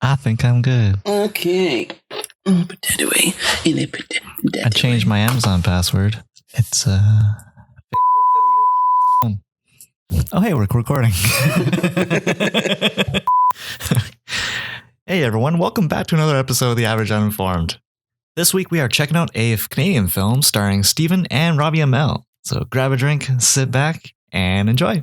I think I'm good. Okay. Put that away. And I put that I changed my Amazon password. It's Oh, hey, we're recording. Hey, everyone. Welcome back to another episode of The Average Uninformed. This week, we are checking out a Canadian film starring Stephen and Robbie Amell. So grab a drink, sit back, and enjoy.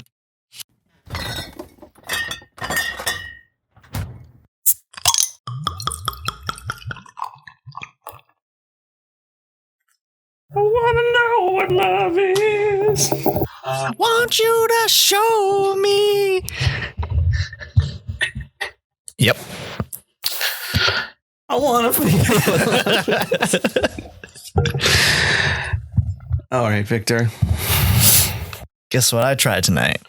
I wanna know what love is. I want you to show me. Yep. I wanna feel. All right, Victor. Guess what I tried tonight?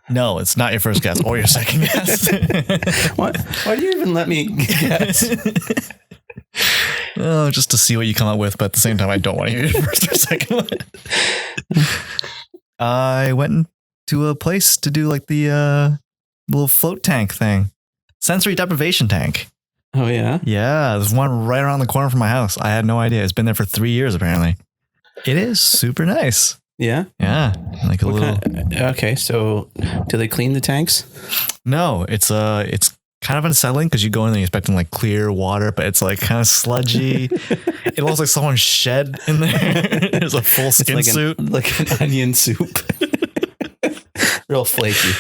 No, it's not your first guess or your second guess. Why do you even let me guess? Oh, just to see what you come up with, but at the same time, I don't want to hear your first or second one. I went to a place to do like the little float tank thing. Sensory deprivation tank. Oh, yeah? Yeah, there's one right around the corner from my house. I had no idea. It's been there for 3 years, apparently. It is super nice. Yeah? Yeah. Like a little... Okay, so do they clean the tanks? No, it's kind of unsettling because you go in there expecting like clear water, but it's like kind of sludgy. It looks like someone shed in there. There's a full skin suit. Like an onion soup. Real flaky.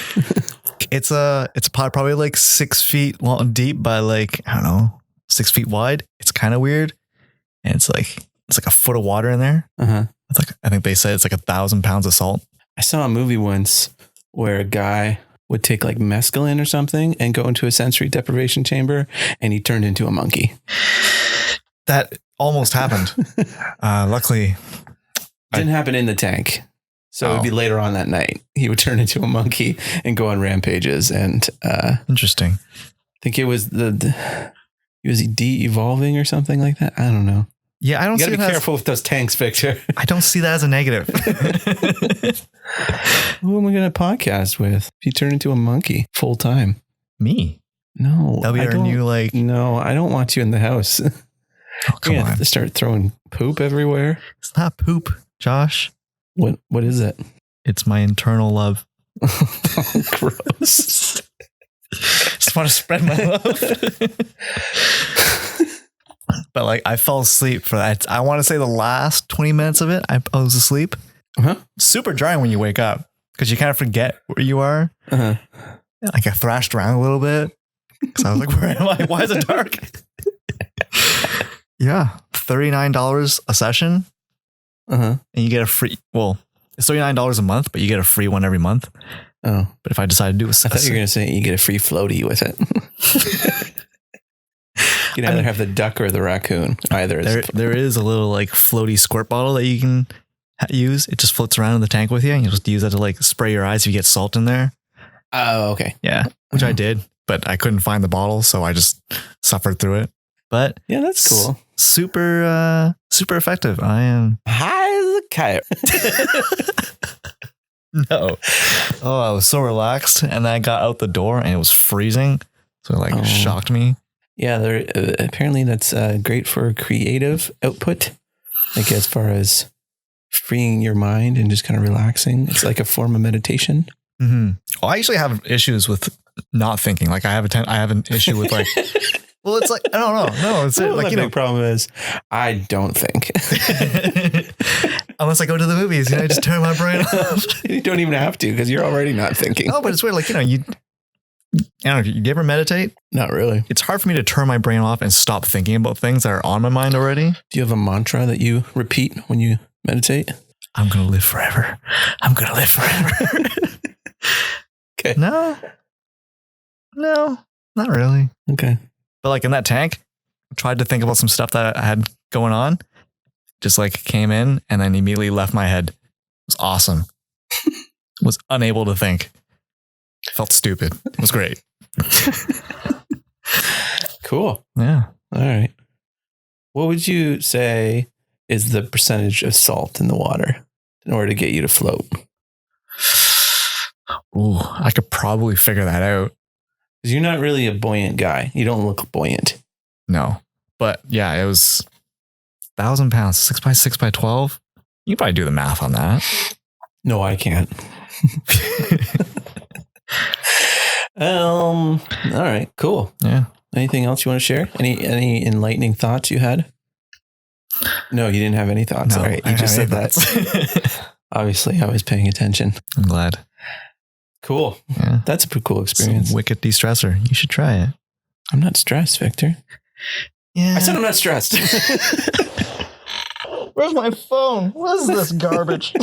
It's a pot probably like 6 feet long, deep by like, I don't know, 6 feet wide. It's kind of weird. And it's like a foot of water in there. Uh-huh. It's like, I think they said it's like 1,000 pounds of salt. I saw a movie once where a guy would take like mescaline or something and go into a sensory deprivation chamber, and he turned into a monkey. That almost happened. Luckily, didn't happen in the tank. So it would be later on that night. He would turn into a monkey and go on rampages. And interesting. I think it was he was de-evolving or something like that. I don't know. Yeah, I don't see you gotta be careful with those tanks, Victor. I don't see that as a negative. Who am I going to podcast with if you turn into a monkey full time? Me? No. That'll be our new like... No, I don't want you in the house. Oh, come on. Have to start throwing poop everywhere. It's not poop, Josh. What is it? It's my internal love. Oh, gross. Just want to spread my love. But like I fell asleep for that. I want to say the last 20 minutes of it, I was asleep. Uh-huh. Super dry when you wake up because you kind of forget where you are. Uh-huh. Like I thrashed around a little bit because I was like, where am I? Why is it dark? Yeah. $39 a session. Uh-huh. And you get a free, well, it's $39 a month, but you get a free one every month. Oh. But if I decide to do I thought you were going to say you get a free floaty with it. You can either have the duck or the raccoon. Either there is a little like floaty squirt bottle that you can use. It just floats around in the tank with you, and you just use that to like spray your eyes if you get salt in there. Oh, okay. Yeah, which I did, but I couldn't find the bottle, so I just suffered through it. But yeah, that's cool. Super effective. I am high as a kite. No. Oh, I was so relaxed, and then I got out the door, and it was freezing, so it like shocked me. Yeah, apparently that's great for creative output, like as far as freeing your mind and just kind of relaxing. It's like a form of meditation. Mm-hmm. Well, I usually have issues with not thinking. Like I have an issue with like, well, it's like, I don't know. No, it's like, you know, the problem is I don't think. Unless I go to the movies, I just turn my brain off. You don't even have to because you're already not thinking. Oh, but it's weird. Like, I don't know, you ever meditate? Not really. It's hard for me to turn my brain off and stop thinking about things that are on my mind already. Do you have a mantra that you repeat when you meditate? I'm going to live forever. I'm going to live forever. Okay. No, not really. Okay. But like in that tank, I tried to think about some stuff that I had going on. Just like came in and then immediately left my head. It was awesome. Was unable to think. Felt stupid. It was great. Cool. Yeah. All right. What would you say is the percentage of salt in the water in order to get you to float? Ooh, I could probably figure that out. Because you're not really a buoyant guy. You don't look buoyant. No. But yeah, it was 1,000 pounds, 6x6x12. You can probably do the math on that. No, I can't. All right, cool. Yeah. Anything else you want to share? Any enlightening thoughts you had? No, you didn't have any thoughts. No, All right, you just said that. Obviously, I was paying attention. I'm glad. Cool. Yeah. That's a pretty cool experience. Wicked de-stressor. You should try it. I'm not stressed, Victor. Yeah. I said I'm not stressed. Where's my phone? What is this garbage? Do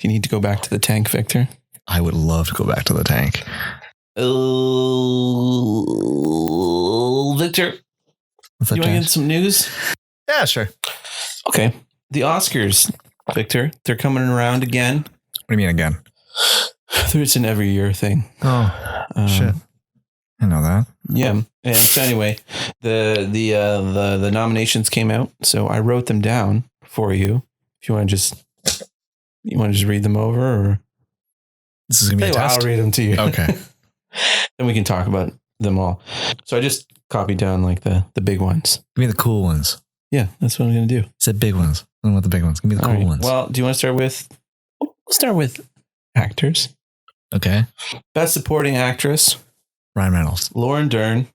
you need to go back to the tank, Victor? I would love to go back to the tank. Victor, What's that, you want to get some news? Yeah, sure. Okay. The Oscars, Victor, they're coming around again. What do you mean again? It's an every year thing. Oh, shit. I know that. Yeah. And so anyway, the nominations came out, so I wrote them down for you. If you want to just read them over, or This is gonna be a test. I'll read them to you. Okay. Then we can talk about them all. So I just copied down like the big ones. Give me the cool ones. Yeah, that's what I'm gonna do. You said big ones. I don't want the big ones. Give me the cool ones. Well, do you want to start with? We'll start with actors. Okay. Best Supporting Actress: Ryan Reynolds. Laura Dern,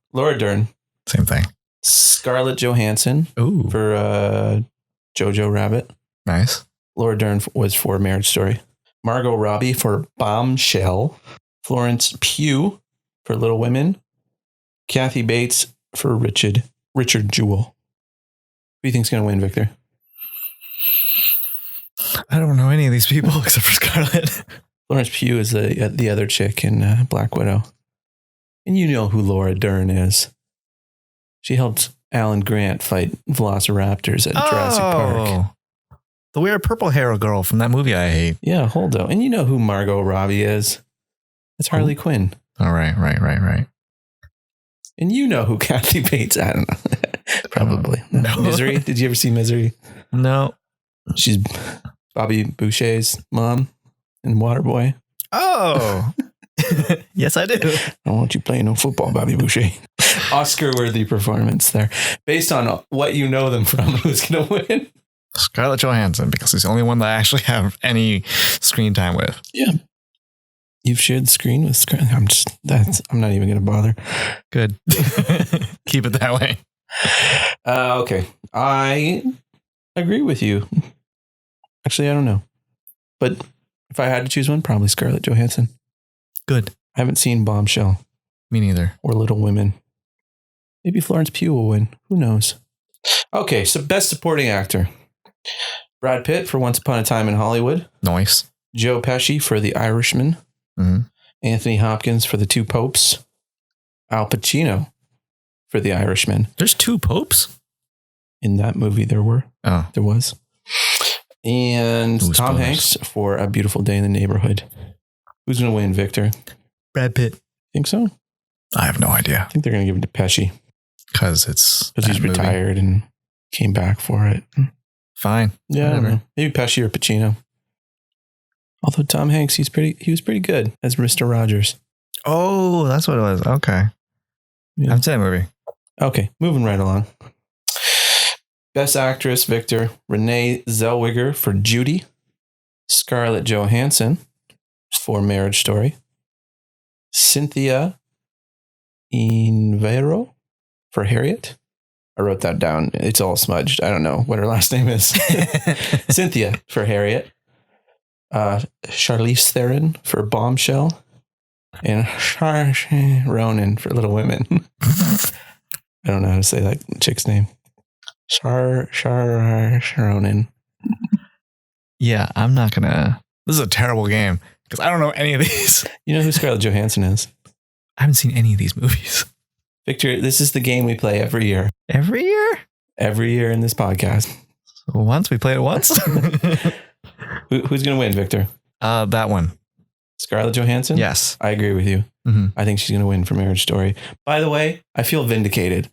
Same thing. Scarlett Johansson Ooh. for Jojo Rabbit. Nice. Laura Dern was for Marriage Story. Margot Robbie for Bombshell. Florence Pugh for Little Women. Kathy Bates for Richard Jewell. Who do you think's going to win, Victor? I don't know any of these people except for Scarlett. Florence Pugh is the other chick in Black Widow. And you know who Laura Dern is. She helped Alan Grant fight velociraptors at Jurassic Park. The weird purple hair girl from that movie I hate. Yeah, Holdo. And you know who Margot Robbie is. It's Harley Quinn. All right. And you know who Kathy Bates. I don't know. Probably. No. Misery. Did you ever see Misery? No. She's Bobby Boucher's mom in Waterboy. Oh. Yes, I do. I don't want you playing no football, Bobby Boucher. Oscar-worthy performance there. Based on what you know them from, who's going to win? Scarlett Johansson, because he's the only one that I actually have any screen time with. Yeah. You've shared the screen with Scarlett. I'm not even going to bother. Good. Keep it that way. Okay. I agree with you. Actually, I don't know. But if I had to choose one, probably Scarlett Johansson. Good. I haven't seen Bombshell. Me neither. Or Little Women. Maybe Florence Pugh will win. Who knows? Okay, so Best Supporting Actor. Brad Pitt for Once Upon a Time in Hollywood. Nice. Joe Pesci for The Irishman. Mm-hmm. Anthony Hopkins for The Two Popes. Al Pacino for The Irishman. There's two popes? In that movie, there was. And Ooh, Tom spoilers. Hanks for A Beautiful Day in the Neighborhood. Who's going to win, Victor? Brad Pitt. Think so? I have no idea. I think they're going to give it to Pesci. Because he's retired and came back for it. Fine. Yeah, I don't know. Maybe Pesci or Pacino. Although Tom Hanks, he was pretty good as Mr. Rogers. Oh, that's what it was. Okay. Yeah. I've seen that movie. Okay, moving right along. Best Actress, Victor. Renee Zellweger for Judy. Scarlett Johansson for Marriage Story. Cynthia Invero for Harriet. I wrote that down. It's all smudged. I don't know what her last name is. Cynthia for Harriet. Charlize Theron for Bombshell. And Saoirse Ronan for Little Women. I don't know how to say that chick's name. Saoirse Ronan. Yeah, I'm not going to. This is a terrible game because I don't know any of these. You know who Scarlett Johansson is? I haven't seen any of these movies. Victor, this is the game we play every year. Every year? Every year in this podcast. So once? We play it once? Who's going to win, Victor? That one. Scarlett Johansson? Yes. I agree with you. Mm-hmm. I think she's going to win for Marriage Story. By the way, I feel vindicated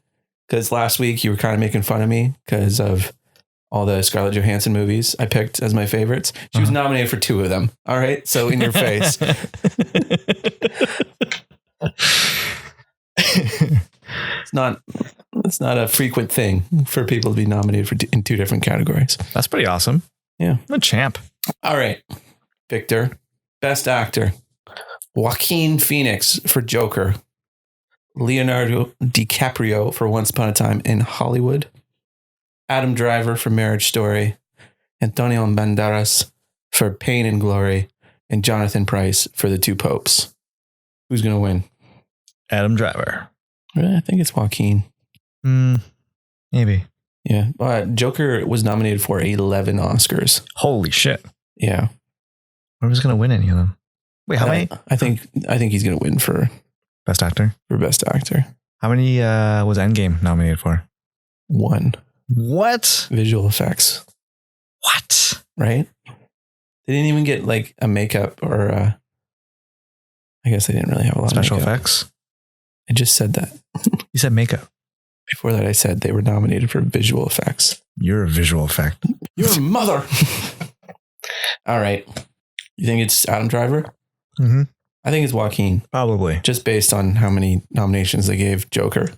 because last week you were kind of making fun of me because of all the Scarlett Johansson movies I picked as my favorites. She was nominated for 2 of them. All right. So in your face. It's not a frequent thing for people to be nominated for in two different categories. That's pretty awesome. Yeah. I'm a champ. All right. Victor, best actor. Joaquin Phoenix for Joker. Leonardo DiCaprio for Once Upon a Time in Hollywood. Adam Driver for Marriage Story. Antonio Banderas for Pain and Glory. And Jonathan Pryce for The Two Popes. Who's going to win? Adam Driver. I think it's Joaquin. Maybe. Yeah. Joker was nominated for 11 Oscars. Holy shit. Yeah. Who's going to win any of them? Wait, how many? I think he's going to win for Best actor? For best actor. How many was Endgame nominated for? 1. What? Visual effects. What? Right? They didn't even get like a makeup or I guess they didn't really have a lot Special of makeup. effects? I just said that. You said makeup. Before that, I said they were nominated for visual effects. You're a visual effect. You're a mother. All right. You think it's Adam Driver? Mm-hmm. I think it's Joaquin. Probably. Just based on how many nominations they gave Joker.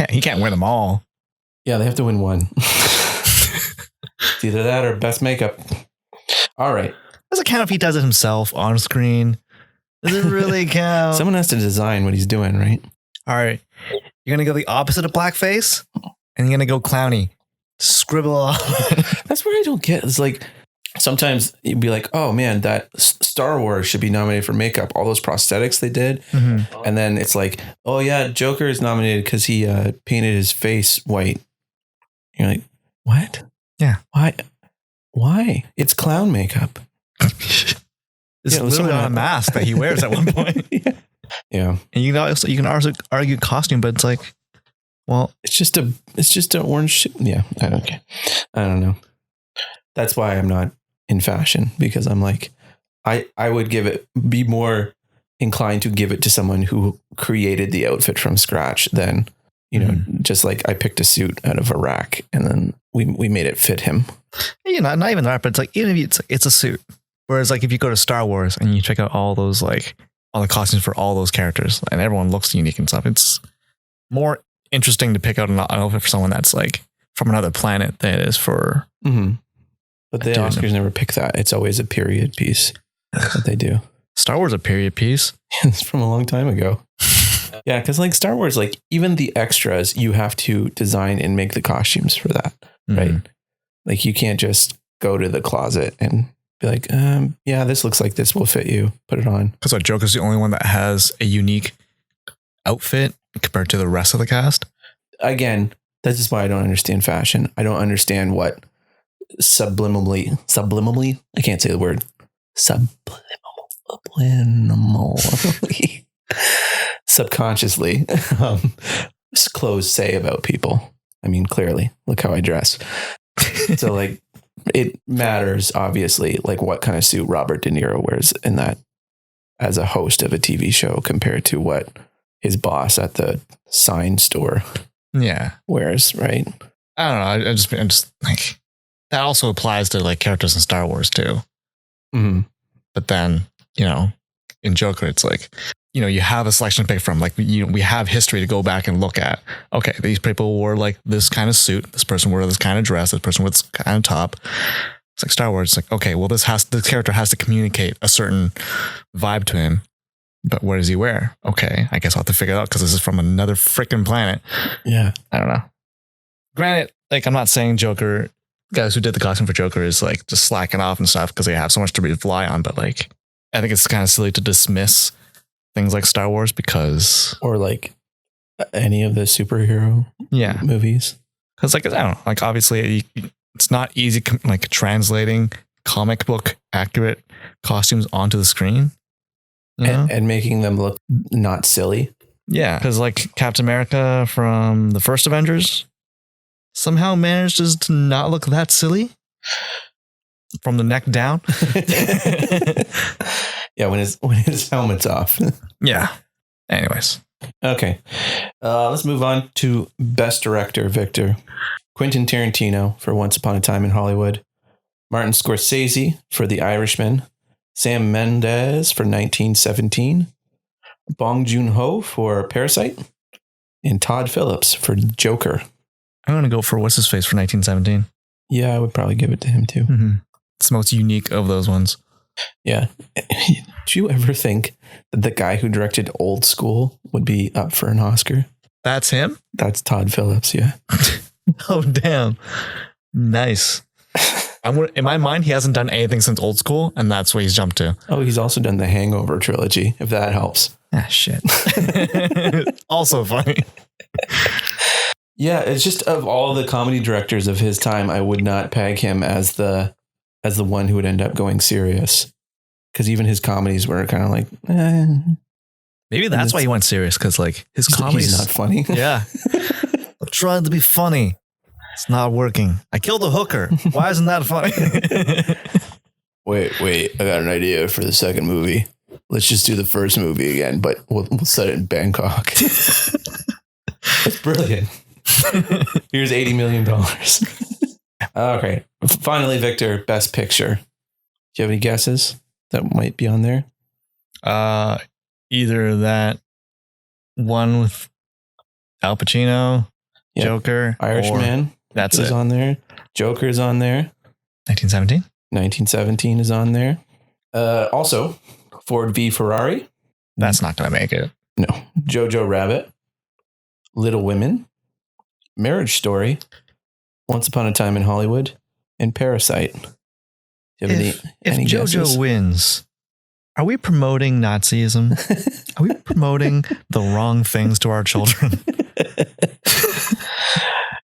He can't win them all. Yeah, they have to win one. It's either that or best makeup. All right. Does it count if he does it himself on screen? Does it really count? Someone has to design what he's doing, right? All right. You're going to go the opposite of blackface and you're going to go clowny. Scribble off. That's what I don't get. It's like sometimes you'd be like, oh man, that Star Wars should be nominated for makeup. All those prosthetics they did. Mm-hmm. And then it's like, oh yeah, Joker is nominated because he painted his face white. You're like, what? Yeah. Why? It's clown makeup. It's literally on a mask that he wears at one point. Yeah. And you can also argue costume, but it's like, well, it's just an orange. Yeah. I don't know. That's why I'm not in fashion, because I'm like, I would be more inclined to give it to someone who created the outfit from scratch than, just like I picked a suit out of a rack and then we made it fit him. Not even that, but it's like, even if it's a suit. Whereas like if you go to Star Wars and you check out all those, like all the costumes for all those characters and everyone looks unique and stuff, it's more interesting to pick out an outfit for someone that's like from another planet than it is for. Mm-hmm. But the Oscars never pick that. It's always a period piece that they do. Star Wars a period piece? It's from a long time ago. Yeah, because like Star Wars, like even the extras, you have to design and make the costumes for that, right? Mm-hmm. Like you can't just go to the closet and be like, yeah, this looks like this will fit you. Put it on. Because Joker's the only one that has a unique outfit compared to the rest of the cast. Again, that's just why I don't understand fashion. I don't understand what subliminally, I can't say the word. Subliminally, subconsciously, clothes say about people. I mean, clearly, look how I dress. So like, it matters, obviously, like what kind of suit Robert De Niro wears in that as a host of a TV show compared to what his boss at the sign store wears, right? I don't know. I just like that also applies to like characters in Star Wars too. Mm-hmm. But then, in Joker, it's like, you have a selection to pick from. Like, we have history to go back and look at. Okay, these people wore like this kind of suit. This person wore this kind of dress. This person wore this kind of top. It's like Star Wars. It's like, okay, well, this character has to communicate a certain vibe to him. But what does he wear? Okay, I guess I'll have to figure it out because this is from another freaking planet. Yeah. I don't know. Granted, like, I'm not saying Joker, guys who did the costume for Joker is like just slacking off and stuff because they have so much to rely on. But like, I think it's kind of silly to dismiss things like Star Wars or like any of the superhero movies. Because like, I don't know, like obviously it's not easy like translating comic book accurate costumes onto the screen. And making them look not silly. Yeah. Because like Captain America from the first Avengers somehow manages to not look that silly from the neck down. Yeah, when his helmet's off. Yeah. Anyways. Okay. Let's move on to Best Director, Victor. Quentin Tarantino for Once Upon a Time in Hollywood. Martin Scorsese for The Irishman. Sam Mendes for 1917. Bong Joon-ho for Parasite. And Todd Phillips for Joker. I'm going to go for what's his face for 1917. Yeah, I would probably give it to him too. Mm-hmm. It's the most unique of those ones. Yeah. Did you ever think that the guy who directed Old School would be up for an Oscar? That's him? That's Todd Phillips, yeah. Oh, damn. Nice. In my mind, he hasn't done anything since Old School, and that's what he's jumped to. Oh, he's also done the Hangover trilogy, if that helps. Ah, shit. Also funny. Yeah, it's just of all the comedy directors of his time, I would not peg him as the one who would end up going serious. Because even his comedies were kind of like, Maybe that's why he went serious, because like his comedies he's not funny. Yeah. I'm trying to be funny. It's not working. I killed a hooker. Why isn't that funny? Wait. I got an idea for the second movie. Let's just do the first movie again, but we'll set it in Bangkok. It's brilliant. Here's $80 million. Okay. Finally, Victor, Best Picture. Do you have any guesses that might be on there? Either that one with Al Pacino, Yep. Joker, Irishman. That's is it. on there. Joker's on there. 1917. 1917 is on there. Also, Ford v Ferrari. That's not going to make it. No. Jojo Rabbit. Little Women. Marriage Story. Once Upon a Time in Hollywood. And Parasite. Do you have If any Jojo guesses? wins, are we promoting Nazism? Are we promoting the wrong things to our children?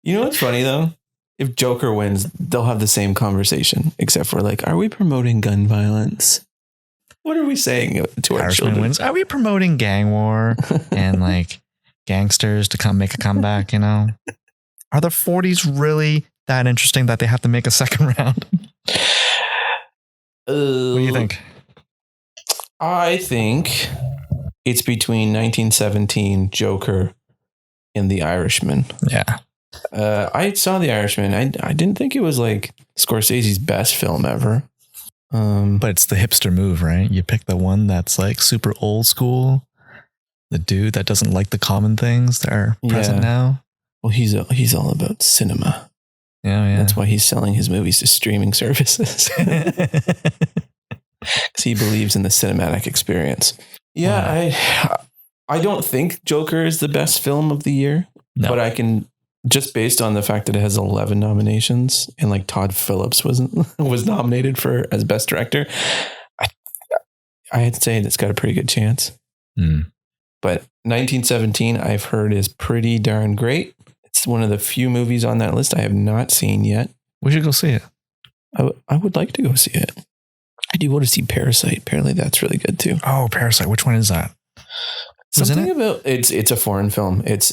You know what's funny though? If Joker wins, they'll have the same conversation, except for like, are we promoting gun violence? What are we saying to our Irishman children? wins. Are we promoting gang war and like gangsters to come make a comeback? You know, are the 40s really that interesting that they have to make a second round? What do you think? I think it's between 1917, Joker, and The Irishman. Yeah. I saw The Irishman. I didn't think it was like Scorsese's best film ever. But it's the hipster move, right? You pick the one that's like super old school, the dude that doesn't like the common things that are present now. Well, he's all about cinema. Yeah. That's why he's selling his movies to streaming services. Because he believes in the cinematic experience. Yeah, wow. I don't think Joker is the best film of the year, but I can, just based on the fact that it has 11 nominations and like Todd Phillips was nominated for as best director, I'd say it's got a pretty good chance. But 1917, I've heard, is pretty darn great. It's one of the few movies on that list I have not seen yet. We should go see it. I would like to go see it. I do want to see Parasite. Apparently that's really good too. Oh, Parasite. Which one is that? Something about it's a foreign film. It's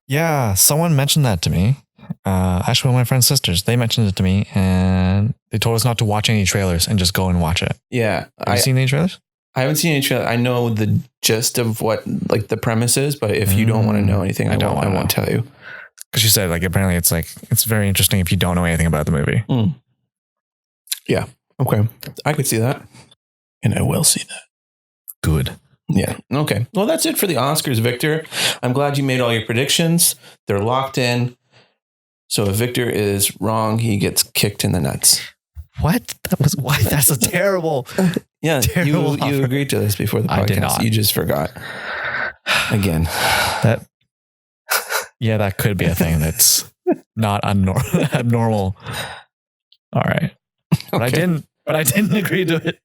yeah, someone mentioned that to me. Actually, one of my friend's sisters, they mentioned it to me and they told us not to watch any trailers and just go and watch it. Yeah. Have you seen any trailers? I haven't seen any trailer. I know the gist of what like the premise is, but if you don't want to know anything, I won't tell you. Because she said like apparently it's very interesting if you don't know anything about the movie. Yeah. Okay. I could see that. And I will see that. Good. Yeah. Okay. Well, that's it for the Oscars, Victor. I'm glad you made all your predictions. They're locked in. So if Victor is wrong, he gets kicked in the nuts. What? That's a terrible. Yeah. Terrible You agreed to this before the podcast. I did not. You just forgot. Again. That could be a thing that's not abnormal. All right. But okay. I didn't agree to it.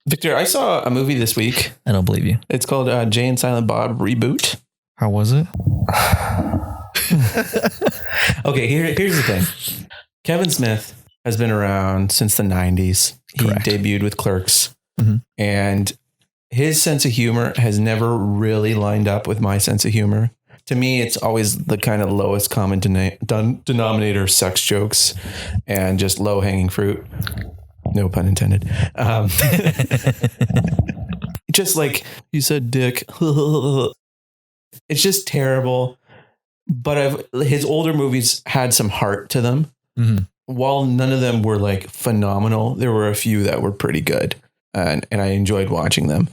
Victor, I saw a movie this week. I don't believe you. It's called Jay and Silent Bob Reboot. How was it? Okay, here's the thing. Kevin Smith has been around since the 90s. Correct. He debuted with Clerks. Mm-hmm. And his sense of humor has never really lined up with my sense of humor. To me, it's always the kind of lowest common denominator sex jokes and just low hanging fruit. No pun intended. Just like you said, dick. It's just terrible. But his older movies had some heart to them. Mm-hmm. While none of them were like phenomenal, there were a few that were pretty good. And I enjoyed watching them.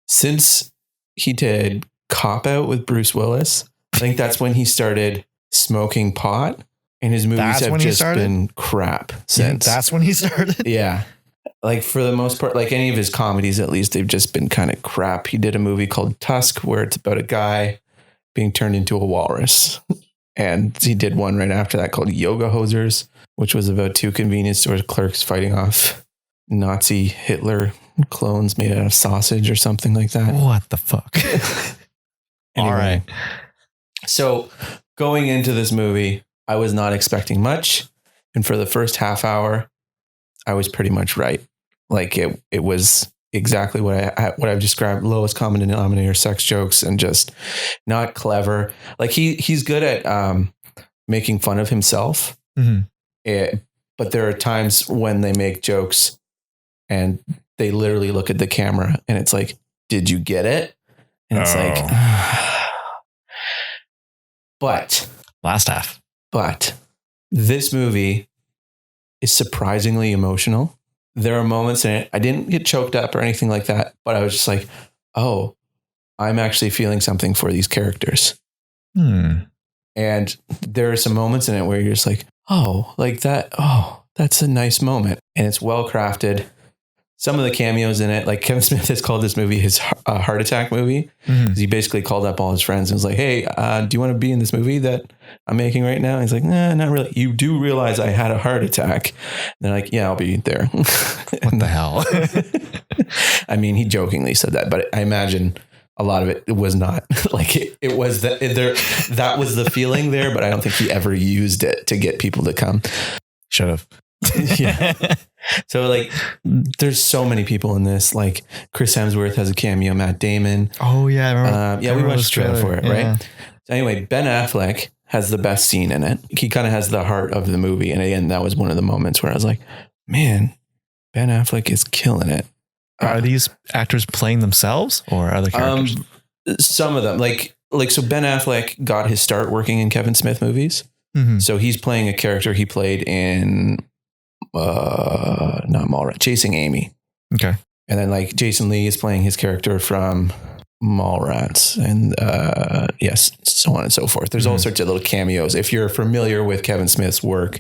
Since he did Cop Out with Bruce Willis. I think that's when he started smoking pot, and his movies have just been crap since. That's when he started? Yeah. Like for the most part, like any of his comedies, at least, they've just been kind of crap. He did a movie called Tusk where it's about a guy being turned into a walrus. And he did one right after that called Yoga Hosers, which was about two convenience store clerks fighting off Nazi Hitler clones made out of sausage or something like that. What the fuck? Anyway, all right. So going into this movie, I was not expecting much. And for the first half hour, I was pretty much right. Like it was exactly what I've described: lowest common denominator, sex jokes, and just not clever. Like he's good at making fun of himself. Mm-hmm. But there are times when they make jokes and they literally look at the camera and it's like, did you get it? And it's like, but last half, but this movie is surprisingly emotional. There are moments in it, I didn't get choked up or anything like that, but I was just like, oh, I'm actually feeling something for these characters. And there are some moments in it where you're just like, oh, like that. Oh, that's a nice moment. And it's well crafted. Some of the cameos in it, like Kevin Smith has called this movie his heart attack movie. Mm-hmm. He basically called up all his friends and was like, hey, do you want to be in this movie that I'm making right now? And he's like, nah, not really. You do realize I had a heart attack. And they're like, yeah, I'll be there. What the hell? I mean, he jokingly said that, but I imagine a lot of it was not like it was that that was the feeling there, but I don't think he ever used it to get people to come. Should have. Yeah. So like there's so many people in this. Like Chris Hemsworth has a cameo, Matt Damon. Oh yeah. I remember. Yeah, we watched the trailer for it, right? So anyway, Ben Affleck has the best scene in it. He kind of has the heart of the movie. And again, that was one of the moments where I was like, man, Ben Affleck is killing it. Are these actors playing themselves or other characters? Some of them like so Ben Affleck got his start working in Kevin Smith movies. Mm-hmm. So he's playing a character he played in not Mallrats, Chasing Amy. Okay. And then like Jason Lee is playing his character from Mallrats and yes, so on and so forth. There's all sorts of little cameos. If you're familiar with Kevin Smith's work,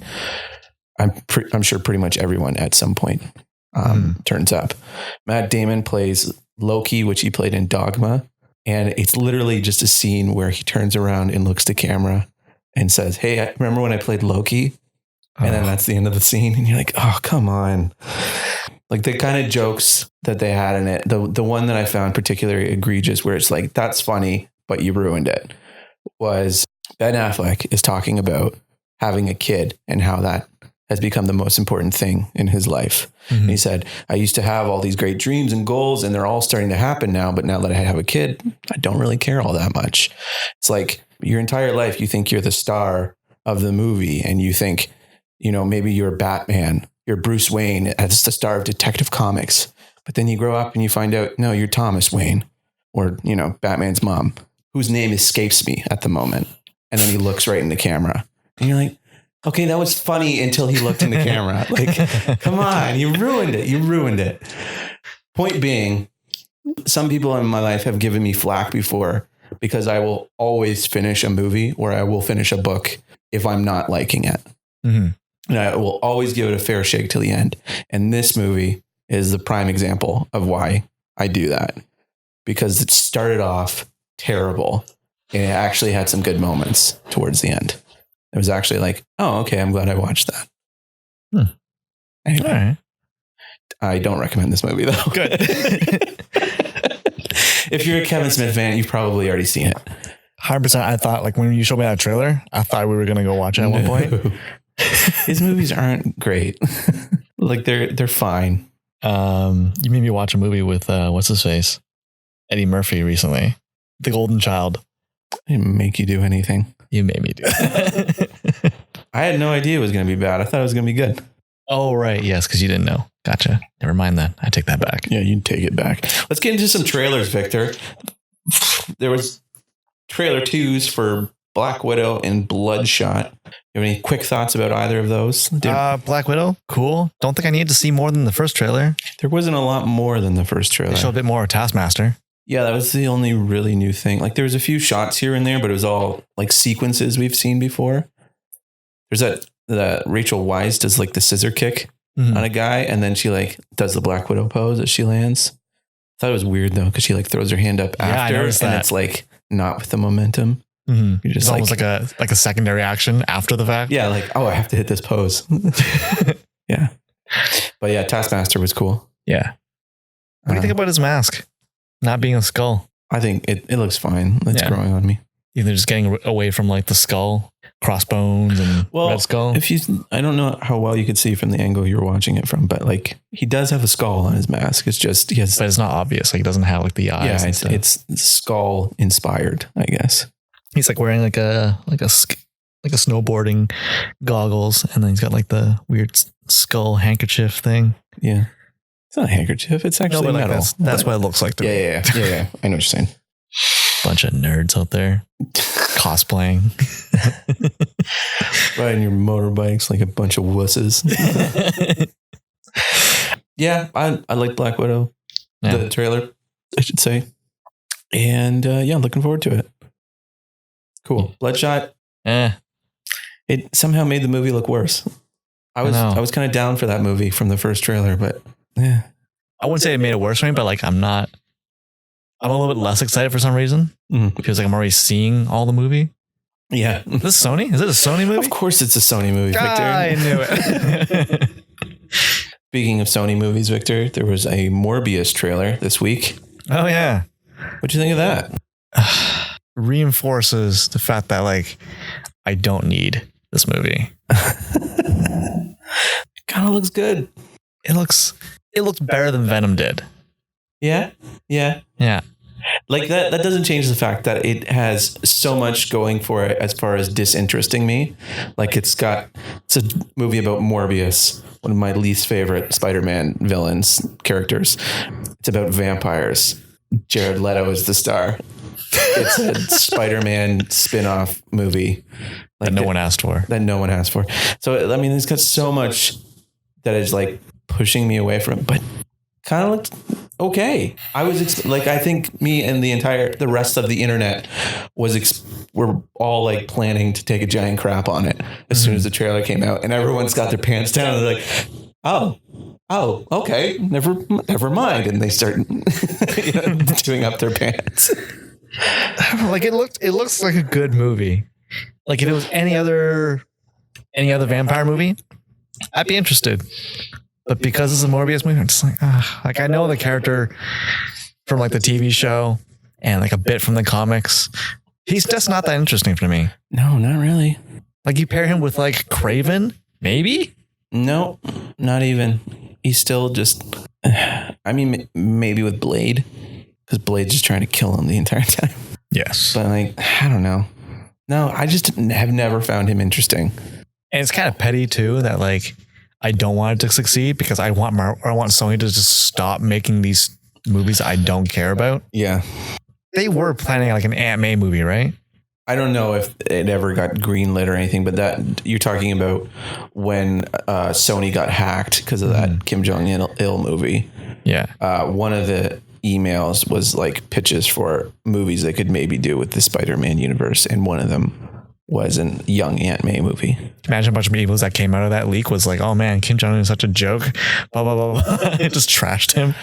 I'm sure pretty much everyone at some point turns up. Matt Damon plays Loki, which he played in Dogma. And it's literally just a scene where he turns around and looks to camera and says, hey, I remember when I played Loki? And then that's the end of the scene. And you're like, oh, come on. Like the kind of jokes that they had in it. The one that I found particularly egregious where it's like, that's funny, but you ruined it, was Ben Affleck is talking about having a kid and how that has become the most important thing in his life. Mm-hmm. And he said, I used to have all these great dreams and goals and they're all starting to happen now. But now that I have a kid, I don't really care all that much. It's like your entire life, you think you're the star of the movie and you think, you know, maybe you're Batman, you're Bruce Wayne as the star of Detective Comics. But then you grow up and you find out, no, you're Thomas Wayne or, you know, Batman's mom, whose name escapes me at the moment. And then he looks right in the camera and you're like, okay, that was funny until he looked in the camera. Like, come on, you ruined it. You ruined it. Point being, some people in my life have given me flack before because I will always finish a movie or I will finish a book if I'm not liking it. Mm-hmm. And I will always give it a fair shake to the end. And this movie is the prime example of why I do that, because it started off terrible and it actually had some good moments towards the end. It was actually like, oh, okay, I'm glad I watched that. Anyway, all right. I don't recommend this movie though. Good. If you're a Kevin Smith fan, you've probably already seen it. 100%. I thought like when you showed me that trailer, I thought we were going to go watch it at one point. His movies aren't great. Like they're fine. You made me watch a movie with what's his face? Eddie Murphy recently. The Golden Child. I didn't make you do anything. You made me do it. I had no idea it was going to be bad. I thought it was going to be good. Oh, right. Yes, because you didn't know. Gotcha. Never mind that. I take that back. Yeah, you can take it back. Let's get into some trailers, Victor. There was trailer 2s for Black Widow and Bloodshot. You have any quick thoughts about either of those? Black Widow, cool. Don't think I need to see more than the first trailer. There wasn't a lot more than the first trailer. They showed a bit more of Taskmaster. Yeah, that was the only really new thing. Like there was a few shots here and there, but it was all like sequences we've seen before. There's that Rachel Weisz does like the scissor kick on a guy, and then she like does the Black Widow pose as she lands. I thought it was weird though, because she like throws her hand up after, and it's like not with the momentum. You're just it's almost like a secondary action after the fact. Yeah, like, oh, I have to hit this pose. Yeah. But yeah, Taskmaster was cool. Yeah. What do you think about his mask? Not being a skull. I think it looks fine. It's growing on me. Either just getting away from like the skull, crossbones, and red skull. I don't know how well you could see from the angle you're watching it from, but like he does have a skull on his mask. It's just but it's not obvious. Like he doesn't have like the eyes. Yeah, it's skull inspired, I guess. He's like wearing like a snowboarding goggles, and then he's got like the weird skull handkerchief thing. Yeah. It's not a handkerchief. It's actually metal. Like that's what it looks like. Yeah. I know what you're saying. Bunch of nerds out there cosplaying. Riding your motorbikes like a bunch of wusses. Yeah, I like Black Widow. Yeah. The trailer, I should say. And looking forward to it. Cool. Bloodshot. It somehow made the movie look worse. I was kind of down for that movie from the first trailer, but yeah. I wouldn't say it made it worse for me, but like I'm a little bit less excited for some reason. It feels like I'm already seeing all the movie. Yeah. Is this Sony? Is it a Sony movie? Of course it's a Sony movie, Victor. I knew it. Speaking of Sony movies, Victor, there was a Morbius trailer this week. Oh yeah. What'd you think of that? Reinforces the fact that like I don't need this movie. Kind of looks good. It looks better than Venom did. Yeah. Like that doesn't change the fact that it has so much going for it as far as disinteresting me. Like it's a movie about Morbius, one of my least favorite Spider-Man characters. It's about vampires. Jared Leto is the star. It's a Spider-Man spin-off movie. Like that no one asked for. So, I mean, it's got so much that is like pushing me away from it, but kind of looked okay. I think me and the rest of the internet were all like planning to take a giant crap on it as soon as the trailer came out, and everyone's got their pants down and they're like, oh, okay, never mind. And they start doing up their pants. Like it looks like a good movie. Like if it was any other vampire movie, I'd be interested. But because it's a Morbius movie, I'm just like I know the character from like the TV show and like a bit from the comics. He's just not that interesting for me. No, not really. Like you pair him with like Kraven, maybe? No, not even. He's still just, I mean, maybe with Blade, because Blade's just trying to kill him the entire time. Yes. But like, I don't know. No, I just have never found him interesting. And it's kind of petty too, that like, I don't want it to succeed because I want Sony to just stop making these movies I don't care about. Yeah. They were planning like an Aunt May movie, right? I don't know if it ever got greenlit or anything, but that you're talking about when Sony got hacked because of that Kim Jong-il movie. Yeah. One of the emails was like pitches for movies they could maybe do with the Spider-Man universe, and one of them was a young Aunt May movie. Imagine a bunch of emails that came out of that leak was like, oh man, Kim Jong-un is such a joke. Blah, blah, blah, blah. It just trashed him.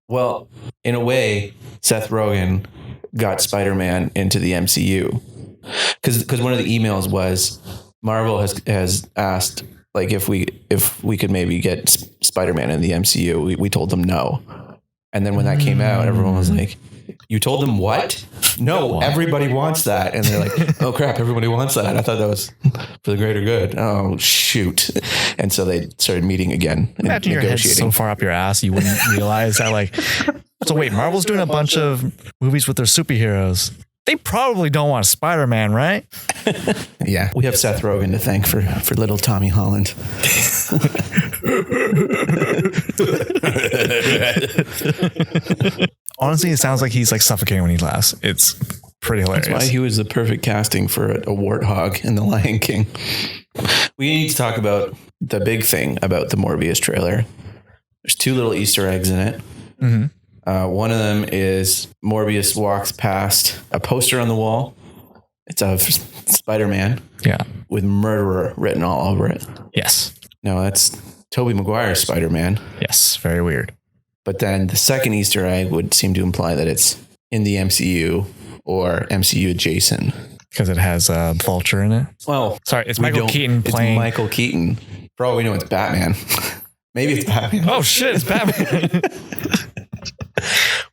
Well, in a way, Seth Rogen got Spider-Man into the MCU. Because one of the emails was Marvel has asked like if we could maybe get Spider-Man in the MCU. We told them no. And then when that came out, everyone was like, you told them what? No, everybody wants that. And they're like, oh crap, everybody wants that. I thought that was for the greater good. Oh shoot. And so they started meeting again. Imagine your head so far up your ass you wouldn't realize that like, so wait, Marvel's doing a bunch of movies with their superheroes. They probably don't want Spider-Man, right? Yeah. We have Seth Rogen to thank for little Tommy Holland. Honestly, it sounds like he's like suffocating when he laughs. It's pretty hilarious. That's why he was the perfect casting for a warthog in The Lion King. We need to talk about the big thing about the Morbius trailer. There's 2 little Easter eggs in it. Mm-hmm. One of them is Morbius walks past a poster on the wall. It's of Spider-Man. Yeah. With murderer written all over it. Yes. No, that's Tobey Maguire's Spider-Man. Yes. Very weird. But then the second Easter egg would seem to imply that it's in the MCU or MCU adjacent. Because it has Vulture in it. Well, sorry, it's Michael Keaton playing. It's Michael Keaton. For all we know, it's Batman. Maybe it's Batman. Oh shit, it's Batman.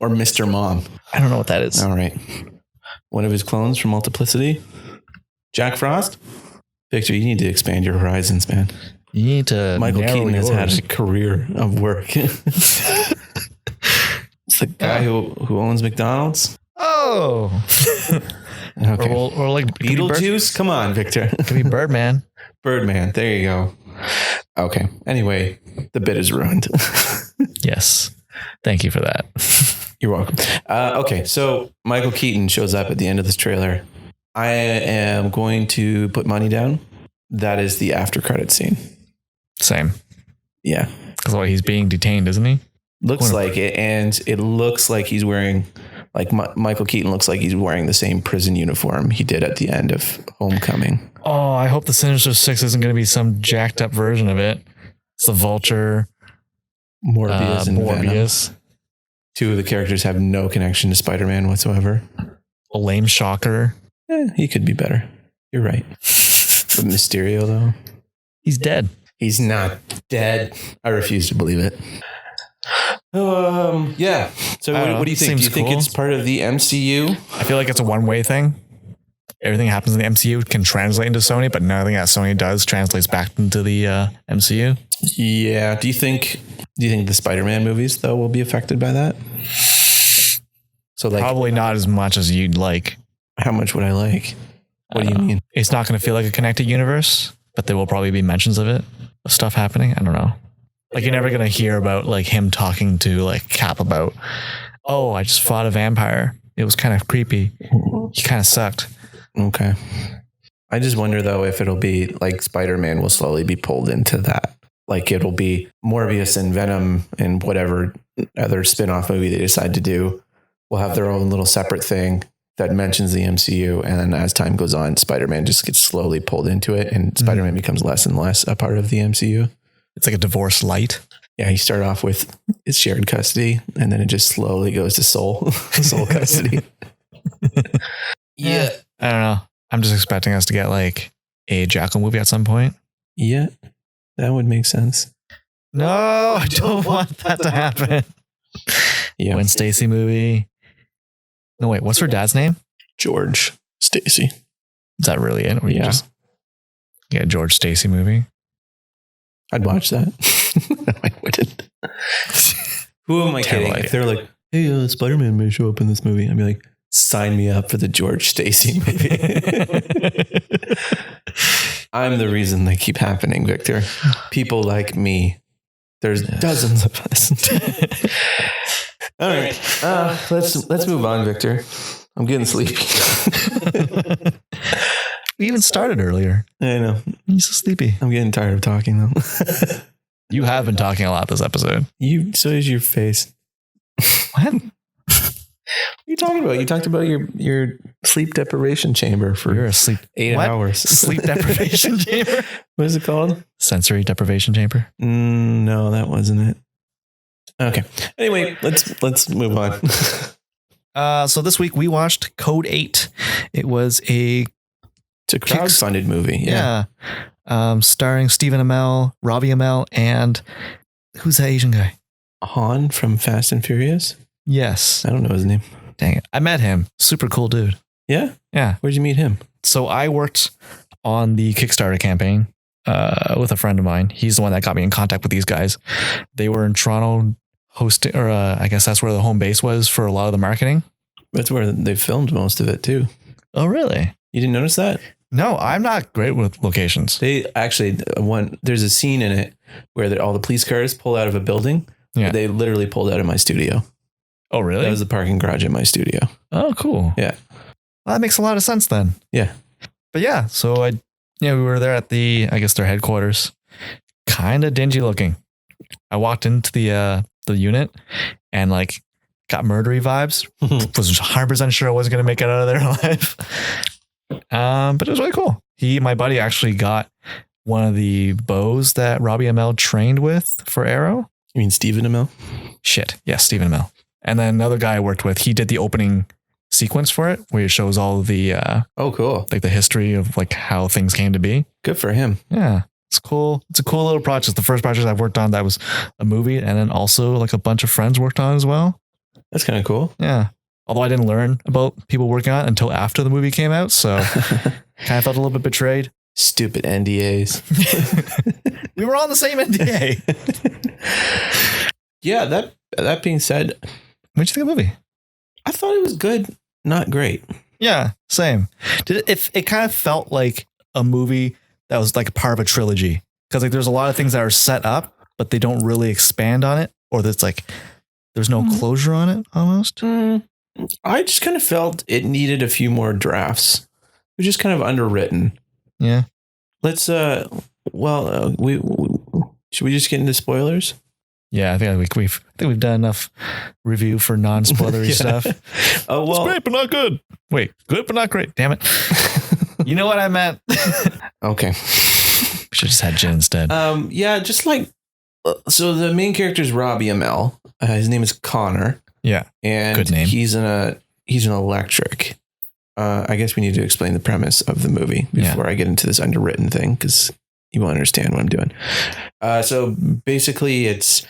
Or Mr. Mom. I don't know what that is. All right. One of his clones from Multiplicity. Jack Frost. Victor, you need to expand your horizons, man. You need to. Michael Keaton has had a career of work. It's the guy who owns McDonald's. Oh. Okay. Or like Beetlejuice. Come on, Victor. Could be Birdman. Birdman. There you go. Okay. Anyway, the bit is ruined. Yes. Thank you for that. You're welcome. Okay. So Michael Keaton shows up at the end of this trailer. I am going to put money down. That is the after credit scene. Same. Yeah. Because he's being detained, isn't he? Looks like it. And it looks like he's wearing, like Michael Keaton looks like he's wearing the same prison uniform he did at the end of Homecoming. Oh, I hope the Sinister Six isn't going to be some jacked up version of it. It's the Vulture, Morbius, and Morbius. Venom. Two of the characters have no connection to Spider-Man whatsoever. A lame Shocker. He could be better. You're right. But Mysterio, though? He's dead. He's not dead. I refuse to believe it. Yeah. So what do you think? Do you think it's part of the MCU? I feel like it's a one-way thing. Everything that happens in the MCU can translate into Sony, but nothing that Sony does translates back into the MCU. Yeah. Do you think the Spider-Man movies though will be affected by that? So like probably not as much as you'd like. How much would I like? What do you mean? It's not going to feel like a connected universe, but there will probably be mentions of it, of stuff happening. I don't know. Like you're never going to hear about like him talking to like Cap about, oh, I just fought a vampire. It was kind of creepy. He kind of sucked. Okay. I just wonder though, if it'll be like Spider-Man will slowly be pulled into that. Like it'll be Morbius and Venom and whatever other spin-off movie they decide to do will have their own little separate thing that mentions the MCU. And then as time goes on, Spider-Man just gets slowly pulled into it and Spider-Man becomes less and less a part of the MCU. It's like a divorce light. Yeah. You start off with it's shared custody and then it just slowly goes to sole custody. Yeah. I don't know. I'm just expecting us to get like a Jackal movie at some point. Yeah. That would make sense. No, I don't want that to happen. Yeah. Gwen Stacy movie. No, wait, what's her dad's name? George Stacy. Is that really it? Or you just get a George Stacy movie? I'd watch that. No, I wouldn't. Who am I kidding? If they're like, hey, Spider-Man may show up in this movie, I'd be like, sign me up for the George Stacy movie. I'm the reason they keep happening, Victor. People like me. There's dozens of us. All right. Let's move on, Victor. I'm getting sleepy. We even started earlier. I know. I'm so sleepy. I'm getting tired of talking though. You have been talking a lot this episode. So is your face. What? What are you talking about? You talked about your sleep deprivation chamber for You're asleep 8 hours. Sleep deprivation chamber? What is it called? Sensory deprivation chamber? No, that wasn't it. Okay. Anyway, let's move on. So this week we watched Code 8. It was it's a crowdfunded movie. Yeah. Starring Stephen Amell, Robbie Amell, and who's that Asian guy? Han from Fast and Furious? Yes. I don't know his name. Dang it. I met him. Super cool dude. Yeah? Yeah. Where'd you meet him? So I worked on the Kickstarter campaign with a friend of mine. He's the one that got me in contact with these guys. They were in Toronto hosting, or I guess that's where the home base was for a lot of the marketing. That's where they filmed most of it too. Oh, really? You didn't notice that? No, I'm not great with locations. They actually, there's a scene in it where all the police cars pull out of a building. Yeah. They literally pulled out of my studio. Oh, really? That was the parking garage at my studio. Oh, cool. Yeah. Well, that makes a lot of sense then. Yeah. But yeah, so we were there at their headquarters. Kind of dingy looking. I walked into the unit and like got murdery vibes. Was 100% sure I wasn't going to make it out of there alive. But it was really cool. My buddy actually got one of the bows that Robbie Amell trained with for Arrow. You mean Stephen Amell? Shit. Yes, Stephen Amell. And then another guy I worked with, he did the opening sequence for it, where it shows all the oh, cool, like the history of like how things came to be. Good for him. Yeah, it's cool. It's a cool little project. It's the first project I've worked on that was a movie, and then also like a bunch of friends worked on as well. That's kind of cool. Yeah. Although I didn't learn about people working on it until after the movie came out, so kind of felt a little bit betrayed. Stupid NDAs. We were on the same NDA. Yeah. That being said, What'd you think of the movie? I thought it was good, not great. Yeah, same. It kind of felt like a movie that was like part of a trilogy, because like there's a lot of things that are set up, but they don't really expand on it, or that's like there's no closure on it almost. I just kind of felt it needed a few more drafts. It was just kind of underwritten. Yeah. Let's we should we just get into spoilers? Yeah, I think we've done enough review for non-spoilery stuff. Oh well, it's great but not good. Wait, good but not great. Damn it. You know what I meant? Okay. We should just had gin instead. Yeah, just like so the main character is Robbie Amell. His name is Connor. Yeah. And good name. He's an electric. I guess we need to explain the premise of the movie before I get into this underwritten thing, because you won't understand what I'm doing. So basically it's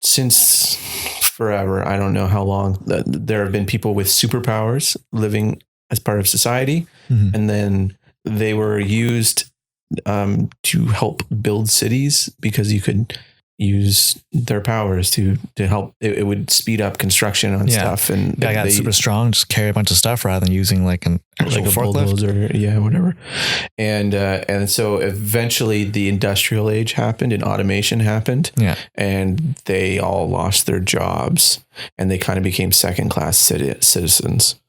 since forever, I don't know how long, there have been people with superpowers living as part of society. Mm-hmm. And then they were used to help build cities, because you could use their powers to help. It would speed up construction on stuff. And I got super strong, just carry a bunch of stuff rather than using like an actual like forklift or whatever. And so eventually the industrial age happened and automation happened. Yeah. And they all lost their jobs and they kind of became second class citizens.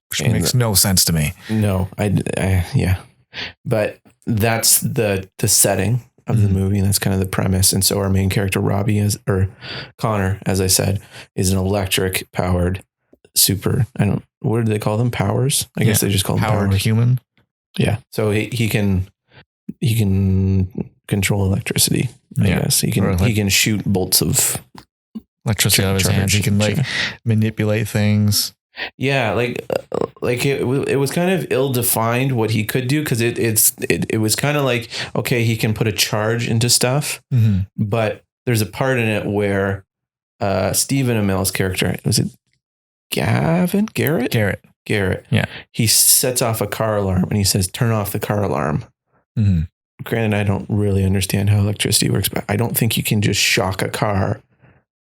Which makes no sense to me. No, yeah. But that's the setting of the movie, and that's kind of the premise. And so our main character Connor, as I said, is an electric powered what do they call them? Powers? I guess they just call them powered powers. Human. Yeah. So he can control electricity. I guess he can shoot bolts of electricity out of his hands. He can like manipulate things. Yeah, like it was kind of ill-defined what he could do, because it was kind of like, okay, he can put a charge into stuff, but there's a part in it where Stephen Amell's character, was it Garrett? Yeah. He sets off a car alarm and he says, "Turn off the car alarm." Mm-hmm. Granted, I don't really understand how electricity works, but I don't think you can just shock a car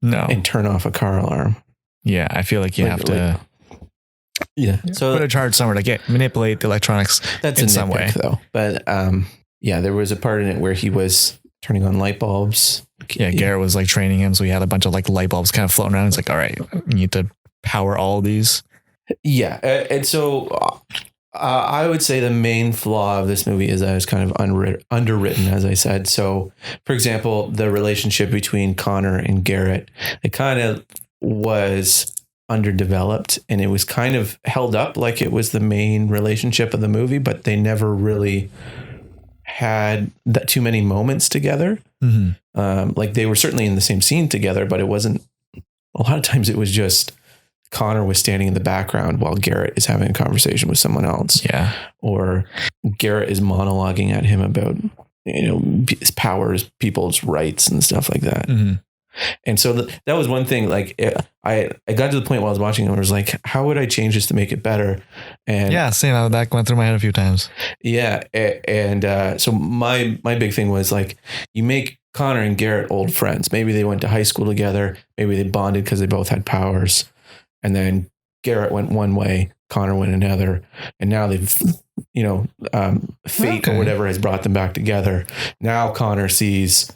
and turn off a car alarm. Yeah, I feel like you have to... Yeah. So put a charge somewhere to manipulate the electronics. That's in some way, though. But there was a part in it where he was turning on light bulbs. Yeah, Garrett was like training him, so he had a bunch of like light bulbs kind of floating around. He's like, "All right, you need to power all of these." Yeah, and so I would say the main flaw of this movie is that it's kind of underwritten, as I said. So, for example, the relationship between Connor and Garrett, it kind of was underdeveloped, and it was kind of held up like it was the main relationship of the movie, but they never really had that too many moments together. Mm-hmm. Like they were certainly in the same scene together, but it wasn't, a lot of times it was just Connor was standing in the background while Garrett is having a conversation with someone else. Yeah. Or Garrett is monologuing at him about, his powers, people's rights and stuff like that. Mm-hmm. And so that was one thing, like I got to the point while I was watching it, I was like, how would I change this to make it better? And yeah, same. That went through my head a few times. Yeah. And so my big thing was like, you make Connor and Garrett old friends. Maybe they went to high school together. Maybe they bonded because they both had powers. And then Garrett went one way, Connor went another. And now they've, fate or whatever has brought them back together. Now Connor sees,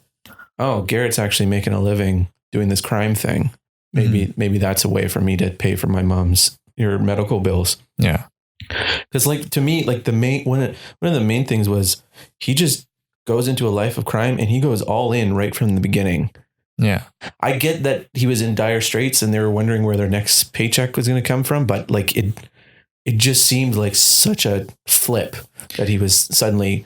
oh, Garrett's actually making a living doing this crime thing. Maybe that's a way for me to pay for my mom's medical bills. Yeah. Because like, to me, like one of the main things was he just goes into a life of crime and he goes all in right from the beginning. Yeah. I get that he was in dire straits and they were wondering where their next paycheck was going to come from, but like it just seemed like such a flip that he was suddenly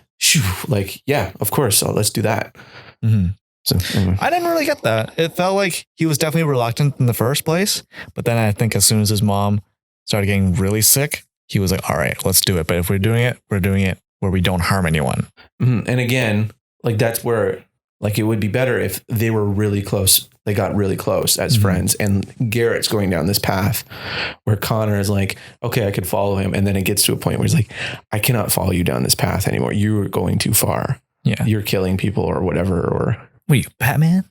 like, yeah, of course, let's do that. Mm-hmm. So anyway. I didn't really get that. It felt like he was definitely reluctant in the first place, but then I think as soon as his mom started getting really sick, he was like, all right, let's do it. But if we're doing it where we don't harm anyone. Mm-hmm. And again, like that's where like it would be better if they were really close. They got really close as friends, and Garrett's going down this path where Connor is like, okay, I could follow him. And then it gets to a point where he's like, I cannot follow you down this path anymore. You're going too far. Yeah. You're killing people or whatever. Or what are you, Batman?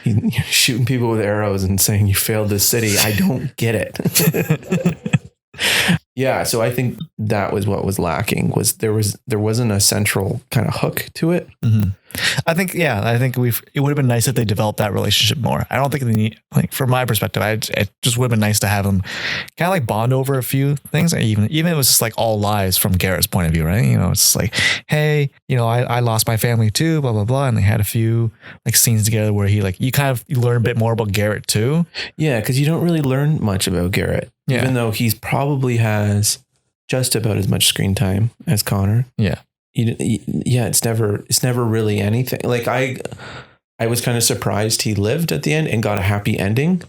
You're shooting people with arrows and saying you failed this city. I don't get it. Yeah. So I think that was what was lacking, was there wasn't a central kind of hook to it. Mm-hmm. I think it would have been nice if they developed that relationship more. I don't think they need, like, from my perspective, it just would have been nice to have them kind of like bond over a few things. Even it was just like all lies from Garrett's point of view, right? You know, it's just like, hey, you know, I lost my family too, blah, blah, blah. And they had a few like scenes together where he like, you learn a bit more about Garrett too. Yeah. Cause you don't really learn much about Garrett, even though he's probably has just about as much screen time as Connor. Yeah. It's never really anything. Like I was kind of surprised he lived at the end and got a happy ending.